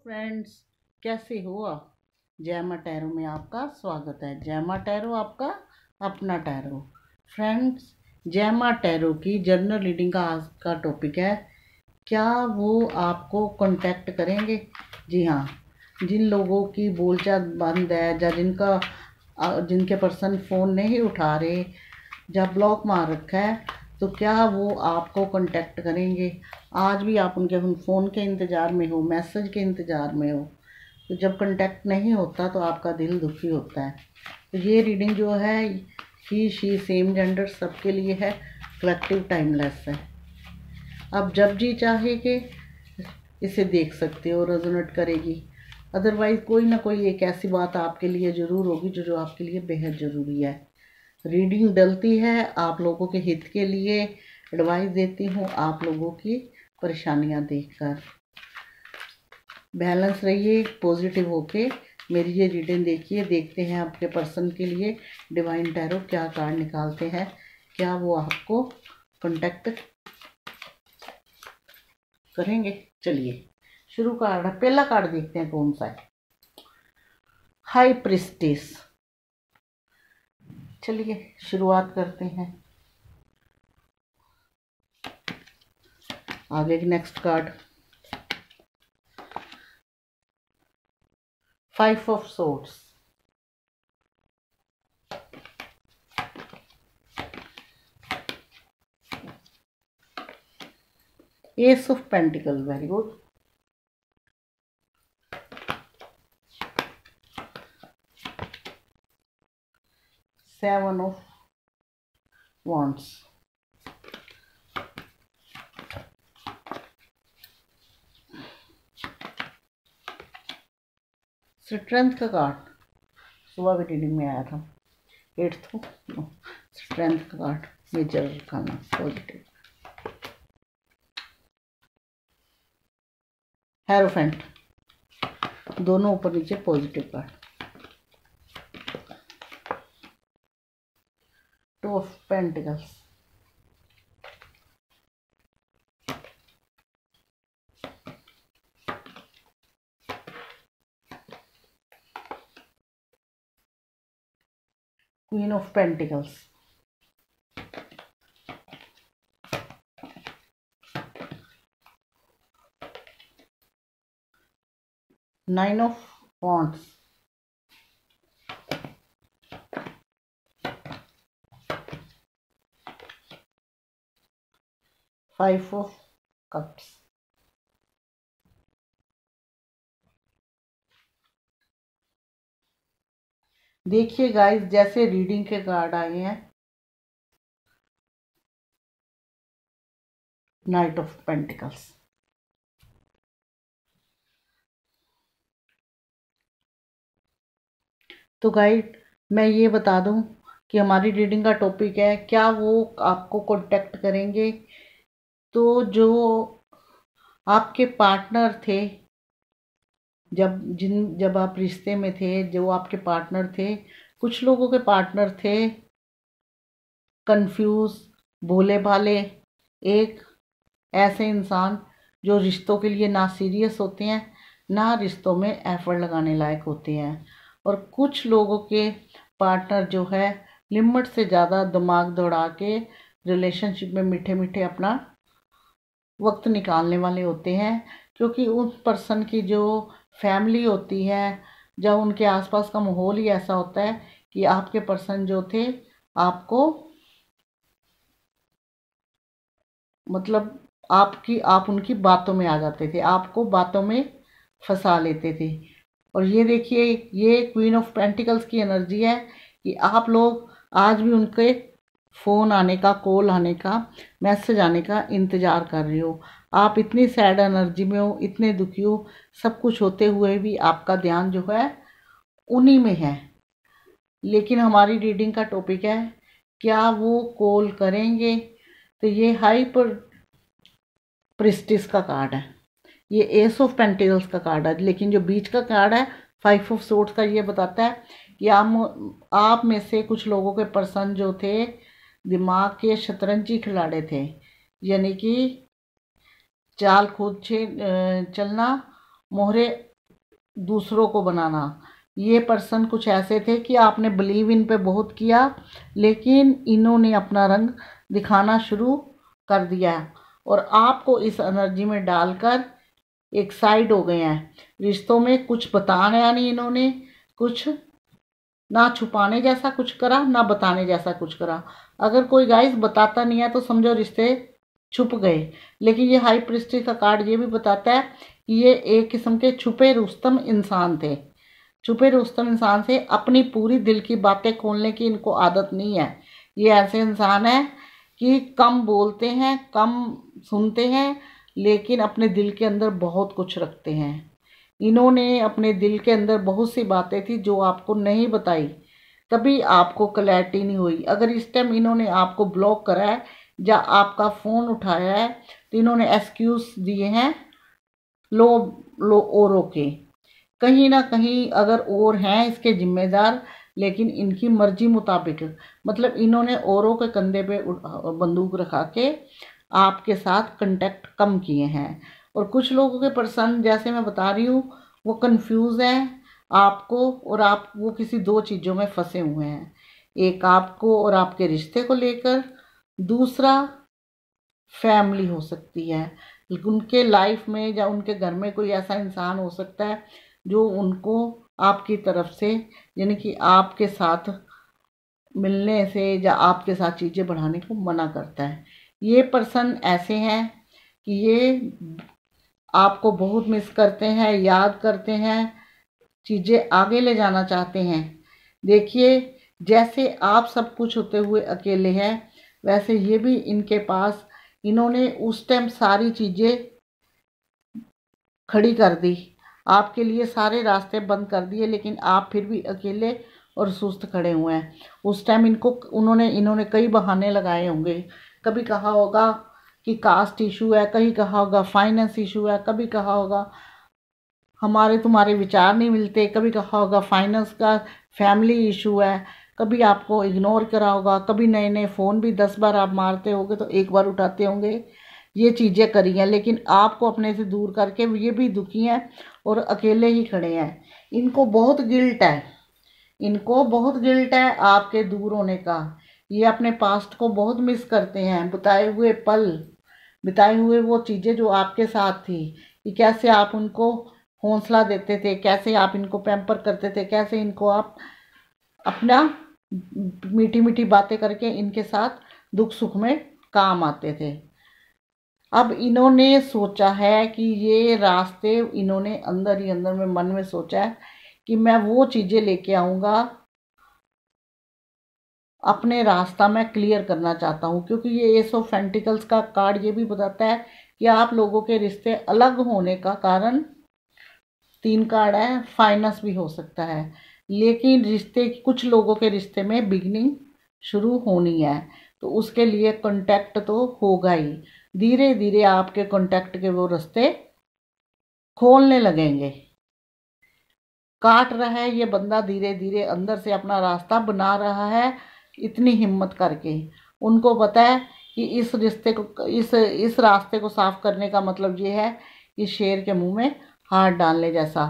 Friends, कैसे हो आप। जैमा टैरो में आपका स्वागत है। जैमा टैरो आपका अपना टैरो। फ्रेंड्स, जैमा टैरो की जर्नल रीडिंग का आज का टॉपिक है, क्या वो आपको कांटेक्ट करेंगे। जी हाँ, जिन लोगों की बोलचाल बंद है या जिनके पर्सन फ़ोन नहीं उठा रहे, जब ब्लॉक मार रखा है, तो क्या वो आपको कांटेक्ट करेंगे। आज भी आप उनके फ़ोन के इंतज़ार में हो, मैसेज के इंतज़ार में हो। तो जब कांटेक्ट नहीं होता तो आपका दिल दुखी होता है। तो ये रीडिंग जो है, ही शी सेम जेंडर सबके लिए है, कलेक्टिव टाइमलेस है। आप जब जी चाहे कि इसे देख सकते हो, रेजोनेट करेगी। अदरवाइज़ कोई ना कोई एक ऐसी बात आपके लिए ज़रूर होगी जो आपके लिए बेहद ज़रूरी है। रीडिंग डलती है आप लोगों के हित के लिए, एडवाइस देती हूँ आप लोगों की परेशानियाँ देखकर। बैलेंस रहिए, पॉजिटिव होके मेरी ये रीडिंग देखिए। देखते हैं आपके पर्सन के लिए डिवाइन टैरो क्या कार्ड निकालते हैं, क्या वो आपको कांटेक्ट करेंगे। चलिए शुरू कार्ड, पहला कार्ड देखते हैं कौन सा है। High priestess. चलिए शुरुआत करते हैं। आगे की next card, 5 of swords. S of pentacle, very good. 7 of wands। Strength का कार्ड सुबह भी रीडिंग में आया था, 8th स्ट्रेंथ का कार्ड, मेजर खाना पॉजिटिव। हेरोफेंट, दोनों ऊपर नीचे positive card. 2 of pentacles. Queen of pentacles. 9 of wands। 5 of cups. देखिए गाइस, जैसे रीडिंग के कार्ड आए हैं, नाइट ऑफ पेंटिकल्स। तो गाइड, मैं ये बता दूं कि हमारी रीडिंग का टॉपिक है, क्या वो आपको कांटेक्ट करेंगे। तो जो आपके पार्टनर थे, जब आप रिश्ते में थे, जो आपके पार्टनर थे, कुछ लोगों के पार्टनर थे कंफ्यूज, भोले भाले, एक ऐसे इंसान जो रिश्तों के लिए ना सीरियस होते हैं, ना रिश्तों में एफर्ट लगाने लायक होते हैं। और कुछ लोगों के पार्टनर जो है, लिमिट से ज़्यादा दिमाग दौड़ा के रिलेशनशिप में मीठे मीठे अपना वक्त निकालने वाले होते हैं। क्योंकि उस पर्सन की जो फैमिली होती है, जब उनके आसपास का माहौल ही ऐसा होता है कि आपके पर्सन जो थे, आपको मतलब आप उनकी बातों में आ जाते थे, आपको बातों में फंसा लेते थे। और ये देखिए, ये क्वीन ऑफ पेंटिकल्स की एनर्जी है कि आप लोग आज भी उनके फ़ोन आने का, कॉल आने का, मैसेज आने का इंतज़ार कर रहे हो। आप इतनी सैड एनर्जी में हो, इतने दुखी हो, सब कुछ होते हुए भी आपका ध्यान जो है उन्हीं में है। लेकिन हमारी रीडिंग का टॉपिक है, क्या वो कॉल करेंगे। तो ये हाई पर प्रिस्टिस का कार्ड है, ये एस ऑफ पेंटिकल्स का कार्ड है। लेकिन जो बीच का कार्ड है 5 ऑफ सोर्ड्स का, ये बताता है कि आप में से कुछ लोगों के पर्सन जो थे, दिमाग के शतरंजी खिलाड़ी थे। यानी कि चाल खुद से चलना, मोहरे दूसरों को बनाना। ये पर्सन कुछ ऐसे थे कि आपने बिलीव इन पे बहुत किया, लेकिन इन्होंने अपना रंग दिखाना शुरू कर दिया और आपको इस एनर्जी में डालकर एक साइड हो गए हैं। रिश्तों में कुछ बताया नहीं इन्होंने, कुछ ना छुपाने जैसा कुछ करा ना बताने जैसा कुछ करा। अगर कोई गाइस बताता नहीं है तो समझो रिश्ते छुप गए। लेकिन ये हाई प्रिस्टेस का कार्ड ये भी बताता है कि ये एक किस्म के छुपे रुस्तम इंसान थे। छुपे रुस्तम इंसान से अपनी पूरी दिल की बातें खोलने की इनको आदत नहीं है। ये ऐसे इंसान है कि कम बोलते हैं, कम सुनते हैं, लेकिन अपने दिल के अंदर बहुत कुछ रखते हैं। इन्होंने अपने दिल के अंदर बहुत सी बातें थी जो आपको नहीं बताई, तभी आपको क्लैरिटी नहीं हुई। अगर इस टाइम इन्होंने आपको ब्लॉक करा है या आपका फ़ोन उठाया है तो इन्होंने एक्सक्यूज़ दिए हैं लो लो औरों के। कहीं ना कहीं अगर और हैं इसके जिम्मेदार, लेकिन इनकी मर्जी मुताबिक, मतलब इन्होंने औरों के कंधे पे बंदूक रखा के आपके साथ कांटेक्ट कम किए हैं। और कुछ लोगों के पर्सन जैसे मैं बता रही हूँ वो कंफ्यूज हैं आपको, और आप वो किसी दो चीज़ों में फंसे हुए हैं। एक आपको और आपके रिश्ते को लेकर, दूसरा फैमिली हो सकती है। उनके लाइफ में या उनके घर में कोई ऐसा इंसान हो सकता है जो उनको आपकी तरफ से, यानी कि आपके साथ मिलने से या आपके साथ चीज़ें बढ़ाने को मना करता है। ये पर्सन ऐसे हैं कि ये आपको बहुत मिस करते हैं, याद करते हैं, चीज़ें आगे ले जाना चाहते हैं। देखिए, जैसे आप सब कुछ होते हुए अकेले हैं, वैसे ये भी इनके पास, इन्होंने उस टाइम सारी चीज़ें खड़ी कर दी, आपके लिए सारे रास्ते बंद कर दिए, लेकिन आप फिर भी अकेले और सुस्त खड़े हुए हैं। उस टाइम इन्होंने कई बहाने लगाए होंगे। कभी कहा होगा कि कास्ट इशू है, कहीं कहा होगा फाइनेंस इशू है, कभी कहा होगा हमारे तुम्हारे विचार नहीं मिलते, कभी कहा होगा फाइनेंस का फैमिली इशू है, कभी आपको इग्नोर करा होगा, कभी नए नए फ़ोन भी 10 बार आप मारते होंगे तो एक बार उठाते होंगे। ये चीज़ें करी हैं, लेकिन आपको अपने से दूर करके ये भी दुखी हैं और अकेले ही खड़े हैं। इनको बहुत गिल्ट है, इनको बहुत गिल्ट है आपके दूर होने का। ये अपने पास्ट को बहुत मिस करते हैं, बिताए हुए पल, बिताए हुए वो चीज़ें जो आपके साथ थी, कि कैसे आप उनको हौसला देते थे, कैसे आप इनको पैम्पर करते थे, कैसे इनको आप अपना मीठी मीठी बातें करके इनके साथ दुख सुख में काम आते थे। अब इन्होंने सोचा है कि ये रास्ते, इन्होंने अंदर ही अंदर में मन में सोचा है कि मैं वो चीज़ें लेके आऊँगा, अपने रास्ता मैं क्लियर करना चाहता हूँ। क्योंकि ये एस ऑफ पेंटिकल्स का कार्ड ये भी बताता है कि आप लोगों के रिश्ते अलग होने का कारण, 3 कार्ड है, फाइनेंस भी हो सकता है, लेकिन रिश्ते, कुछ लोगों के रिश्ते में बिगनिंग शुरू होनी है, तो उसके लिए कांटेक्ट तो होगा ही। धीरे धीरे आपके कांटेक्ट के वो रास्ते खोलने लगेंगे। काट रहा है ये बंदा धीरे धीरे अंदर से अपना रास्ता बना रहा है, इतनी हिम्मत करके। उनको पता है कि इस रिश्ते को, इस रास्ते को साफ करने का मतलब ये है कि शेर के मुंह में हाथ डालने जैसा।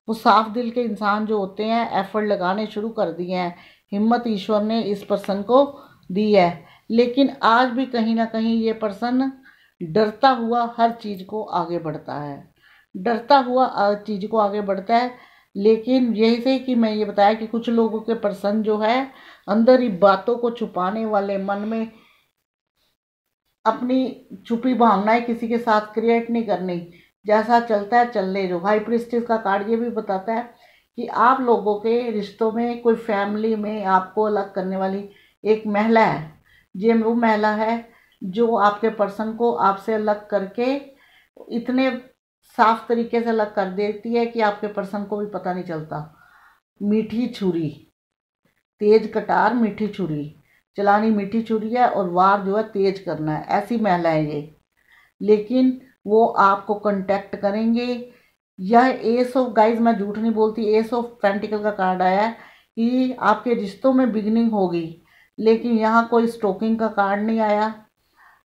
वो साफ दिल के इंसान जो होते हैं एफर्ट लगाने शुरू कर दिए हैं, हिम्मत ईश्वर ने इस पर्सन को दी है। लेकिन आज भी कहीं ना कहीं ये पर्सन डरता हुआ हर चीज़ को आगे बढ़ता है, डरता हुआ चीज़ को आगे बढ़ता है। लेकिन यही से कि मैं ये बताया कि कुछ लोगों के पर्सन जो है अंदर ही बातों को छुपाने वाले, मन में अपनी छुपी भावनाएं किसी के साथ क्रिएट नहीं करनी, जैसा चलता है चलने दो। हाई प्रिस्टेस का कार्ड ये भी बताता है कि आप लोगों के रिश्तों में, कोई फैमिली में आपको अलग करने वाली एक महिला है। ये वो महिला है जो आपके पर्सन को आपसे अलग करके इतने साफ तरीके से अलग कर देती है कि आपके पर्सन को भी पता नहीं चलता। मीठी छुरी, तेज कटार मीठी छुरी चलानी, मीठी छुरी है और वार जो है तेज करना है, ऐसी महिला है ये। लेकिन वो आपको कांटेक्ट करेंगे। यह एस ऑफ, गाइज मैं झूठ नहीं बोलती, एस ऑफ पेंटिकल का कार्ड आया है कि आपके रिश्तों में बिगनिंग होगी। लेकिन यहाँ कोई स्टोकिंग का कार्ड नहीं आया,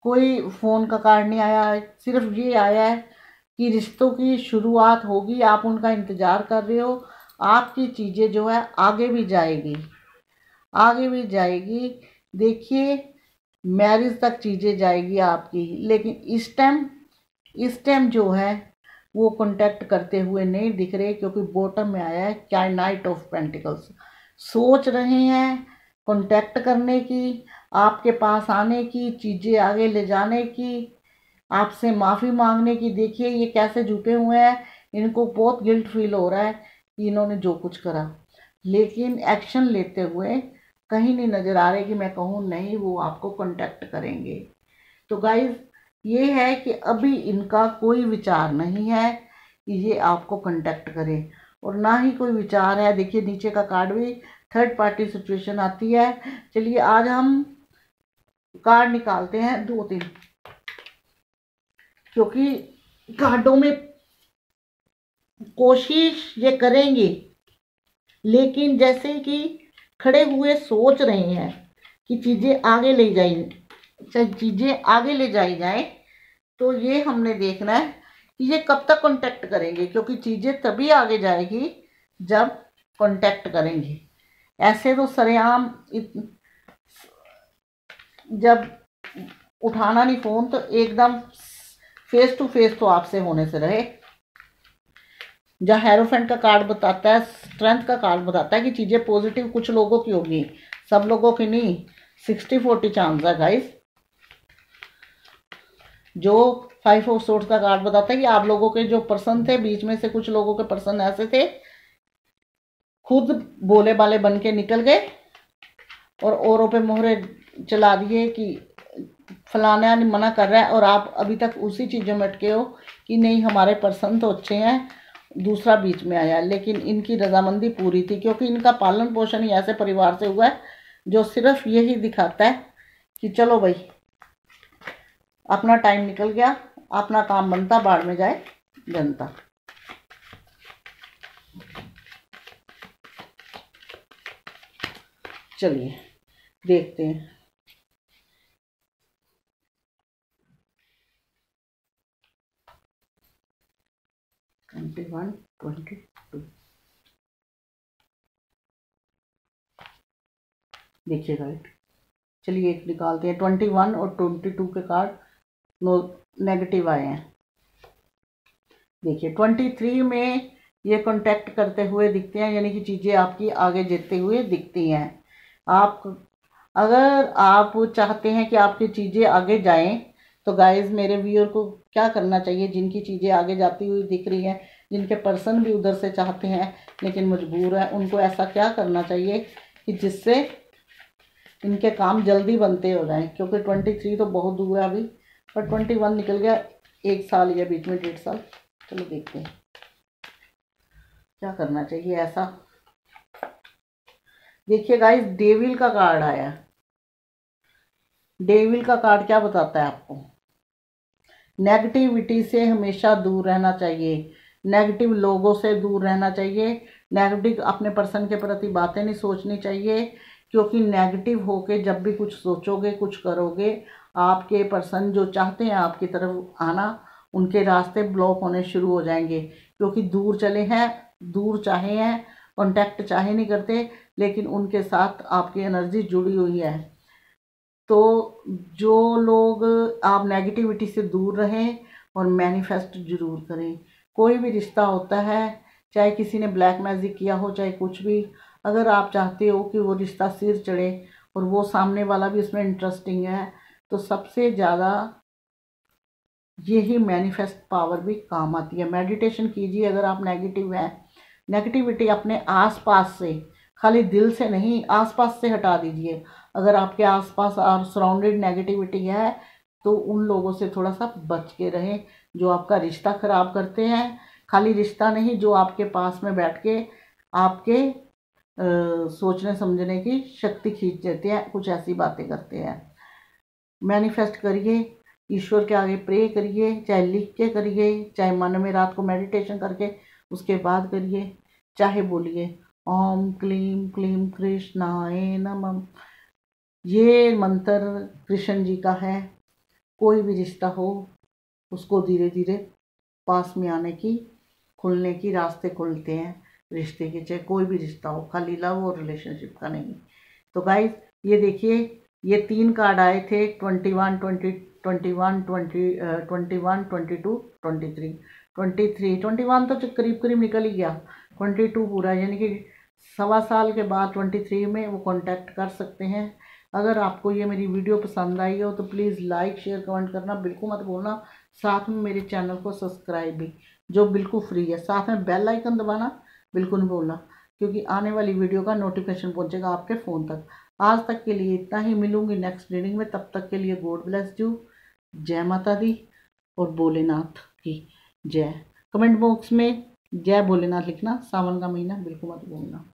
कोई फ़ोन का कार्ड नहीं आया, सिर्फ ये आया है कि रिश्तों की शुरुआत होगी, आप उनका इंतज़ार कर रहे हो। आपकी चीज़ें जो है आगे भी जाएगी, आगे भी जाएगी। देखिए मैरिज तक चीज़ें जाएगी आपकी, लेकिन इस टाइम जो है वो कांटेक्ट करते हुए नहीं दिख रहे, क्योंकि बॉटम में आया है क्या, नाइट ऑफ पेंटिकल्स। सोच रहे हैं कांटेक्ट करने की, आपके पास आने की, चीज़ें आगे ले जाने की, आपसे माफ़ी मांगने की। देखिए ये कैसे झुके हुए हैं, इनको बहुत गिल्ट फील हो रहा है कि इन्होंने जो कुछ करा, लेकिन एक्शन लेते हुए कहीं नहीं नज़र आ रहे कि मैं कहूँ नहीं वो आपको कांटेक्ट करेंगे। तो गाइस ये है कि अभी इनका कोई विचार नहीं है कि ये आपको कांटेक्ट करें, और ना ही कोई विचार है। देखिए नीचे का कार्ड भी थर्ड पार्टी सिचुएशन आती है। चलिए आज हम कार्ड निकालते हैं 2-3, क्योंकि कार्डों में कोशिश ये करेंगे, लेकिन जैसे कि खड़े हुए सोच रहे हैं कि चीज़ें आगे ले चीज़ें आगे ले जाई जाए, तो ये हमने देखना है कि ये कब तक कांटेक्ट करेंगे, क्योंकि चीज़ें तभी आगे जाएगी जब कांटेक्ट करेंगे। ऐसे तो सरेआम जब उठाना नहीं फ़ोन, तो एकदम फेस टू फेस तो आपसे होने से रहे। जहाँ हेरोफेंट का कार्ड बताता है, स्ट्रेंथ का कार्ड बताता है कि चीज़ें पॉजिटिव कुछ लोगों की होगी, सब लोगों की नहीं। 60-40 चांस है गाइस। जो 5 ऑफ सोर्ड्स का कार्ड बताता है कि आप लोगों के जो पर्सन थे, बीच में से कुछ लोगों के पर्सन ऐसे थे, खुद बोले बाले बन के निकल गए और औरों पे मोहरे चला दिए कि फलाना मना कर रहा है, और आप अभी तक उसी चीज़ों में अटके हो कि नहीं हमारे पर्सन तो अच्छे हैं, दूसरा बीच में आया। लेकिन इनकी रजामंदी पूरी थी, क्योंकि इनका पालन पोषण ही ऐसे परिवार से हुआ है जो सिर्फ यही दिखाता है कि चलो भाई अपना टाइम निकल गया, अपना काम बनता, बाढ़ में जाए जनता। चलिए देखते हैं। देखिए राइट, चलिए एक निकालते हैं। 21 और 22 के कार्ड नो नेगेटिव आए हैं। देखिए 23 में ये कांटेक्ट करते हुए दिखते हैं, यानी कि चीज़ें आपकी आगे जेते हुए दिखती हैं। आप अगर आप चाहते हैं कि आपकी चीज़ें आगे जाएं, तो गाइस मेरे व्यूअर को क्या करना चाहिए, जिनकी चीज़ें आगे जाती हुई दिख रही हैं, जिनके पर्सन भी उधर से चाहते हैं लेकिन मजबूर है, उनको ऐसा क्या करना चाहिए कि जिससे इनके काम जल्दी बनते हो जाएं। क्योंकि 23 तो बहुत दूर है अभी, पर 21 निकल गया, 1 साल या बीच में 1.5 साल। चलो देखते हैं क्या करना चाहिए ऐसा। देखिए गाइस डेविल का कार्ड आया। डेविल का कार्ड क्या बताता है आपको, नेगेटिविटी से हमेशा दूर रहना चाहिए, नेगेटिव लोगों से दूर रहना चाहिए, नेगेटिव अपने पर्सन के प्रति बातें नहीं सोचनी चाहिए, क्योंकि नेगेटिव होके जब भी कुछ सोचोगे कुछ करोगे, आपके पर्सन जो चाहते हैं आपकी तरफ आना, उनके रास्ते ब्लॉक होने शुरू हो जाएंगे, क्योंकि दूर चले हैं, दूर चाहे हैं, कांटेक्ट चाहे नहीं करते, लेकिन उनके साथ आपकी एनर्जी जुड़ी हुई है। तो जो लोग, आप नेगेटिविटी से दूर रहें और मैनिफेस्ट जरूर करें। कोई भी रिश्ता होता है, चाहे किसी ने ब्लैक मैजिक किया हो, चाहे कुछ भी, अगर आप चाहते हो कि वो रिश्ता सिर चढ़े और वो सामने वाला भी इसमें इंटरेस्टिंग है, तो सबसे ज़्यादा यही मैनिफेस्ट पावर भी काम आती है। मेडिटेशन कीजिए अगर आप नेगेटिव हैं, नेगेटिविटी अपने आसपास से, खाली दिल से नहीं, आसपास से हटा दीजिए। अगर आपके आसपास और सराउंडेड नेगेटिविटी है तो उन लोगों से थोड़ा सा बच के रहें जो आपका रिश्ता ख़राब करते हैं। खाली रिश्ता नहीं, जो आपके पास में बैठ के आपके सोचने समझने की शक्ति खींच देते हैं, कुछ ऐसी बातें करते हैं। मैनिफेस्ट करिए, ईश्वर के आगे प्रे करिए, चाहे लिख के करिए, चाहे मन में रात को मेडिटेशन करके उसके बाद करिए, चाहे बोलिए ओम क्लीम क्लीम कृष्णाय नमः। ये मंत्र कृष्ण जी का है। कोई भी रिश्ता हो उसको धीरे धीरे पास में आने की, खुलने की रास्ते खुलते हैं रिश्ते के, चाहे कोई भी रिश्ता हो, खाली लव और रिलेशनशिप का नहीं। तो गाइस ये देखिए, ये 3 कार्ड आए थे 21, 20, 21, 20, 21, 22, 23, 21 तो करीब करीब निकल ही गया, 22 पूरा, यानी कि 1.25 साल के बाद 23 में वो कांटेक्ट कर सकते हैं। अगर आपको ये मेरी वीडियो पसंद आई हो तो प्लीज़ लाइक शेयर कमेंट करना बिल्कुल मत भूलना। साथ में मेरे चैनल को सब्सक्राइब भी, जो बिल्कुल फ्री है, साथ में बेल आइकन दबाना बिल्कुल नहीं भूलना, क्योंकि आने वाली वीडियो का नोटिफिकेशन पहुंचेगा आपके फ़ोन तक। आज तक के लिए इतना ही, मिलूंगी नेक्स्ट रीडिंग में, तब तक के लिए गॉड ब्लेस यू। जय माता दी और भोलेनाथ की जय। कमेंट बॉक्स में जय भोलेनाथ लिखना, सावन का महीना बिल्कुल मत भूलना।